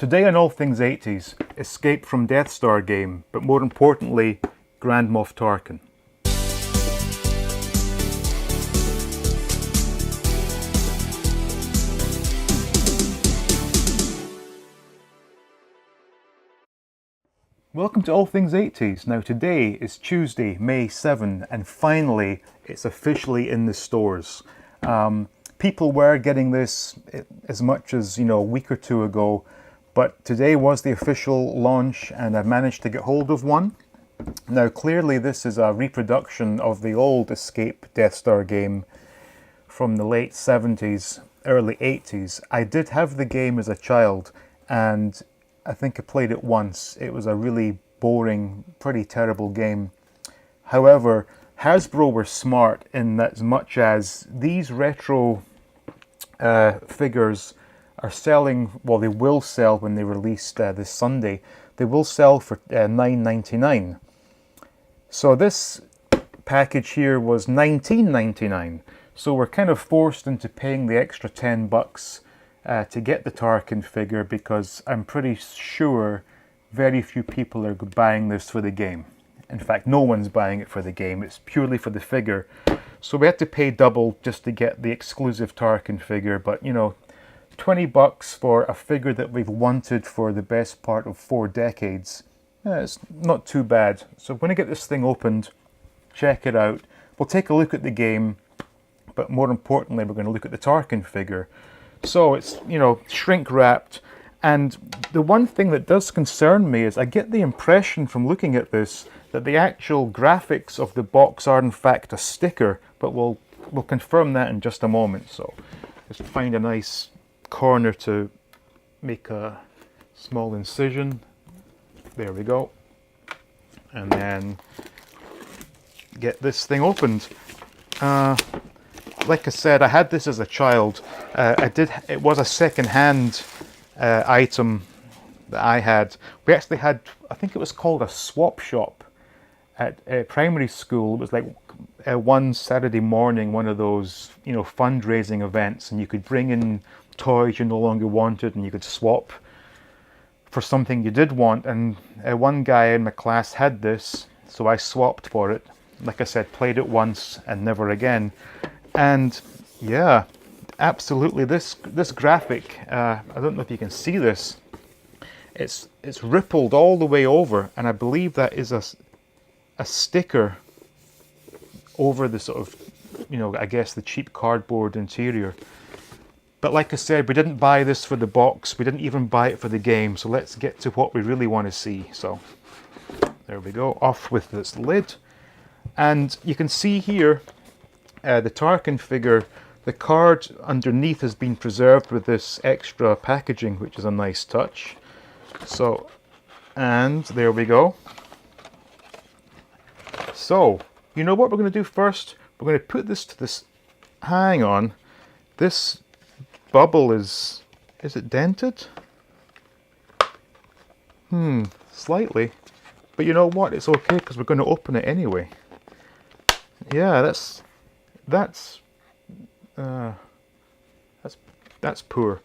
Today on All Things 80s, Escape from Death Star game, but more importantly, Grand Moff Tarkin. Welcome to All Things 80s. Now today is Tuesday, May 7, and finally it's officially in the stores. People were getting this as much as, a week or two ago, but today was the official launch and I've managed to get hold of one. Now clearly this is a reproduction of the old Escape Death Star game from the late 70s, early 80s. I did have the game as a child and I think I played it once. It was a really boring, pretty terrible game. However, Hasbro were smart in that as much as these retro figures are selling, well, they will sell when they release this Sunday, they will sell for $9.99. So this package here was $19.99. So we're kind of forced into paying the extra $10 to get the Tarkin figure, because I'm pretty sure very few people are buying this for the game. In fact, no one's buying it for the game. It's purely for the figure. So we had to pay double just to get the exclusive Tarkin figure. But, $20 for a figure that we've wanted for the best part of 4 decades. It's not too bad. So I'm going to get this thing opened, check it out. We'll take a look at the game, but more importantly, we're going to look at the Tarkin figure. So it's, shrink wrapped. And the one thing that does concern me is I get the impression from looking at this that the actual graphics of the box are in fact a sticker, but we'll confirm that in just a moment. So just find a nice corner to make a small incision. There we go. And then get this thing opened. Like I said, I had this as a child. It was a second-hand item that I had. We actually had, I think it was called a swap shop at primary school. It was like one Saturday morning, one of those, fundraising events, and you could bring in toys you no longer wanted and you could swap for something you did want. And one guy in my class had this, so I swapped for it. Like I said, played it once and never again. And yeah, absolutely, this graphic, I don't know if you can see this, it's rippled all the way over, and I believe that is a sticker over the sort of, I guess the cheap cardboard interior. But like I said, we didn't buy this for the box, we didn't even buy it for the game, so let's get to what we really want to see. So there we go, off with this lid. And you can see here the Tarkin figure, the card underneath has been preserved with this extra packaging, which is a nice touch. So, and there we go. So, you know what we're going to do first? We're going to put this to this, hang on, this bubble is it dented? Slightly. But you know what? It's okay because we're going to open it anyway. Yeah, that's poor.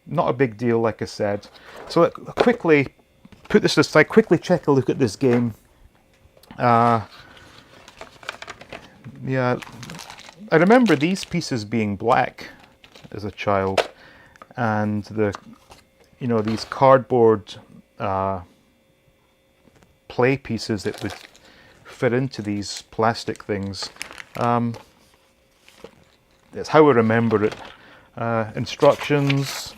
Not a big deal, like I said. So let's quickly put this aside, quickly check a look at this game. Yeah, I remember these pieces being black as a child, and these cardboard play pieces that would fit into these plastic things. That's how I remember it. Instructions.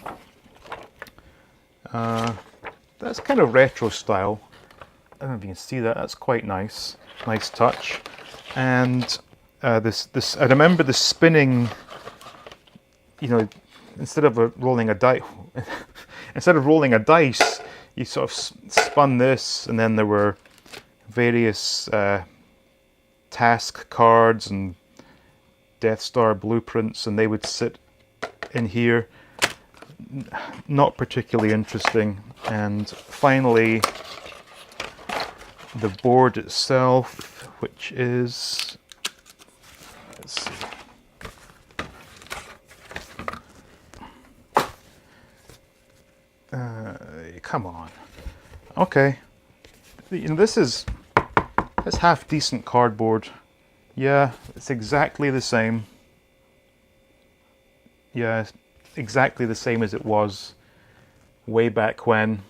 That's kind of retro style. I don't know if you can see that. That's quite nice. Nice touch. And this. I remember the spinning. Instead of rolling a dice, you sort of spun this, and then there were various task cards and Death Star blueprints, and they would sit in here. Not particularly interesting. And finally, the board itself, which is, let's see, Come on. Okay. You know, this half decent cardboard. Yeah, it's exactly the same. Yeah, it's exactly the same as it was way back when.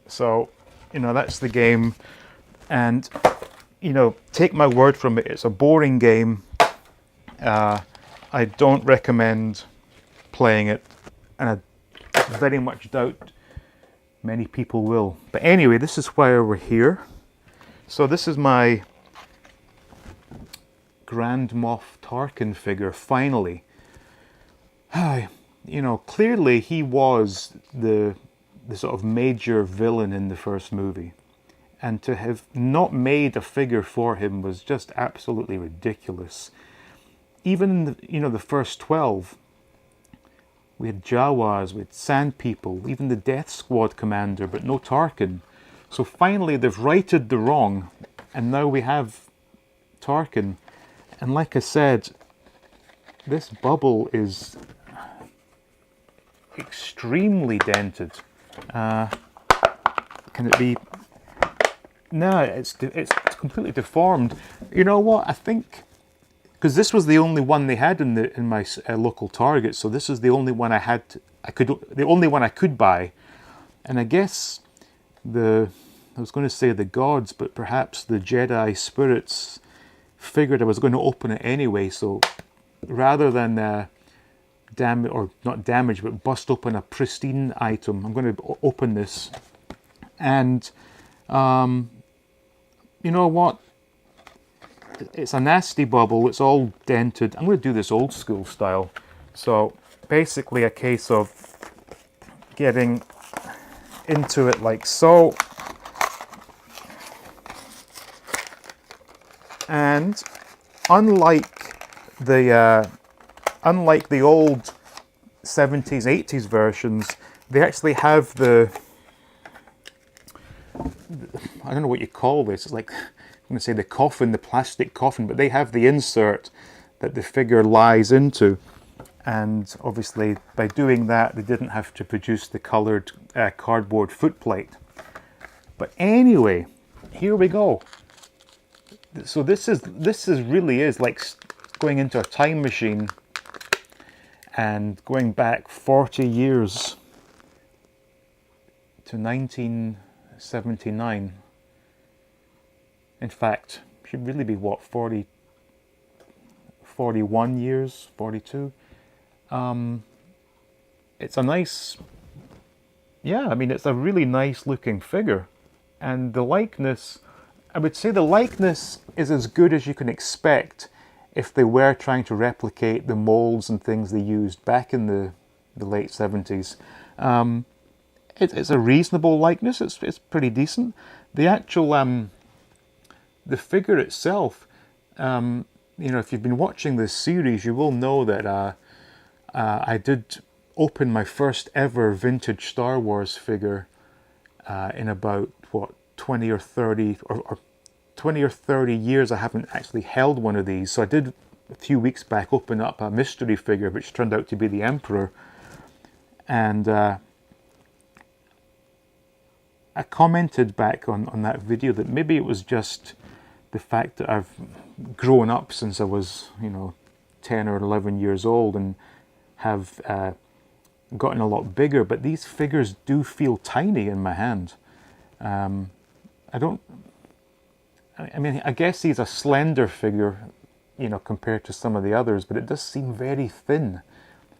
So, you know, that's the game. And, you know, take my word from it, it's a boring game. I don't recommend playing it, and I very much doubt many people will. But anyway, this is why we're here. So this is my Grand Moff Tarkin figure, finally. You know, clearly he was the sort of major villain in the first movie. And to have not made a figure for him was just absolutely ridiculous. Even the first 12, we had Jawas, we had Sand People, even the Death Squad commander, but no Tarkin. So finally they've righted the wrong, and now we have Tarkin. And like I said, this bubble is extremely dented. Can it be? No, it's completely deformed. You know what? I think because this was the only one they had in my local Target, so this is the only one the only one I could buy. And I guess I was going to say the gods, but perhaps the Jedi spirits figured I was going to open it anyway. So rather than not damage, but bust open a pristine item, I'm going to open this. And you know what? It's a nasty bubble. It's all dented. I'm going to do this old school style. So basically a case of getting into it like so. And unlike the old 70s, 80s versions, they actually have I don't know what you call this. It's like, I'm going to say the coffin, the plastic coffin, but they have the insert that the figure lies into. And obviously by doing that, they didn't have to produce the coloured cardboard footplate. But anyway, here we go. So this really is like going into a time machine and going back 40 years to 1979. In fact, should really be what, 41 years, 42. It's a nice, yeah, I mean, it's a really nice looking figure. And the likeness, I would say the likeness is as good as you can expect if they were trying to replicate the molds and things they used back in the late 70s. It's a reasonable likeness, it's pretty decent. The actual, the figure itself, you know, if you've been watching this series, you will know that I did open my first ever vintage Star Wars figure in about, what, 20 or 30 or 20 or 30 years. I haven't actually held one of these. So I did a few weeks back open up a mystery figure which turned out to be the Emperor. And I commented back on that video that maybe it was just the fact that I've grown up since I was, 10 or 11 years old and have gotten a lot bigger, but these figures do feel tiny in my hand. I mean, I guess he's a slender figure, compared to some of the others, but it does seem very thin.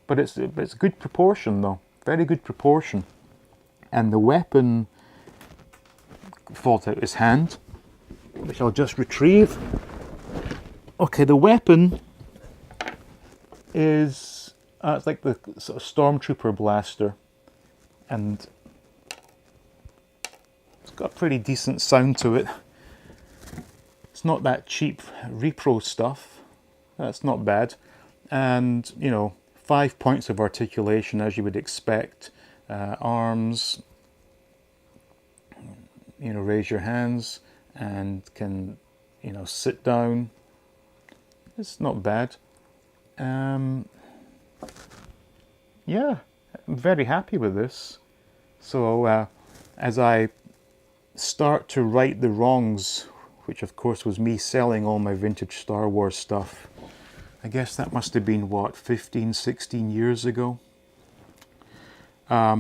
But it's good proportion though, very good proportion. And the weapon falls out his hand, which I'll just retrieve. Okay, the weapon is it's like the sort of stormtrooper blaster, and it's got a pretty decent sound to it. It's not that cheap repro stuff. That's not bad. And 5 points of articulation as you would expect. Arms, raise your hands and can sit down. It's not bad. Yeah, I'm very happy with this. So as I start to right the wrongs, which of course was me selling all my vintage Star Wars stuff, I guess that must have been, what, 15, 16 years ago? I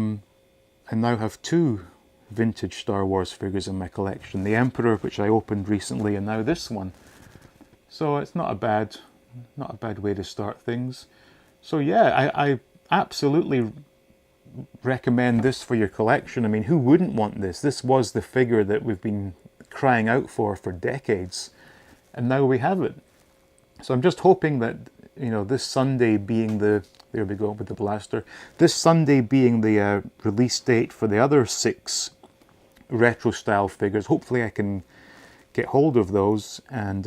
now have two vintage Star Wars figures in my collection. The Emperor, which I opened recently, and now this one. So it's not a bad way to start things. So yeah, I absolutely recommend this for your collection. I mean, who wouldn't want this? This was the figure that we've been crying out for decades, and now we have it. So I'm just hoping that, you know, this Sunday being the, there we go with the blaster, this Sunday being the release date for the other 6 retro style figures, hopefully I can get hold of those and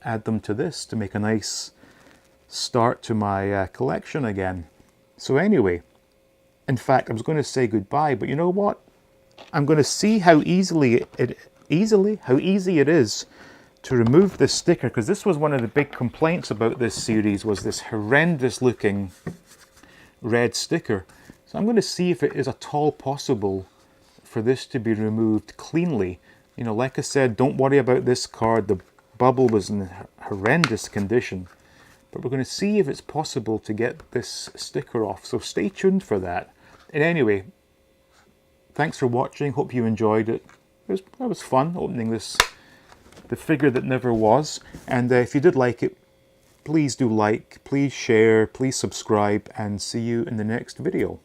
add them to this to make a nice start to my collection again. So anyway, in fact, I was going to say goodbye, but you know what? I'm going to see how easy it is to remove this sticker, because this was one of the big complaints about this series, was this horrendous looking red sticker. So I'm going to see if it is at all possible for this to be removed cleanly. You know, like I said, don't worry about this card. The bubble was in horrendous condition. But we're going to see if it's possible to get this sticker off. So stay tuned for that. And anyway, thanks for watching. Hope you enjoyed it. It was fun opening this, the figure that never was. And if you did like it, please do like, please share, please subscribe, and see you in the next video.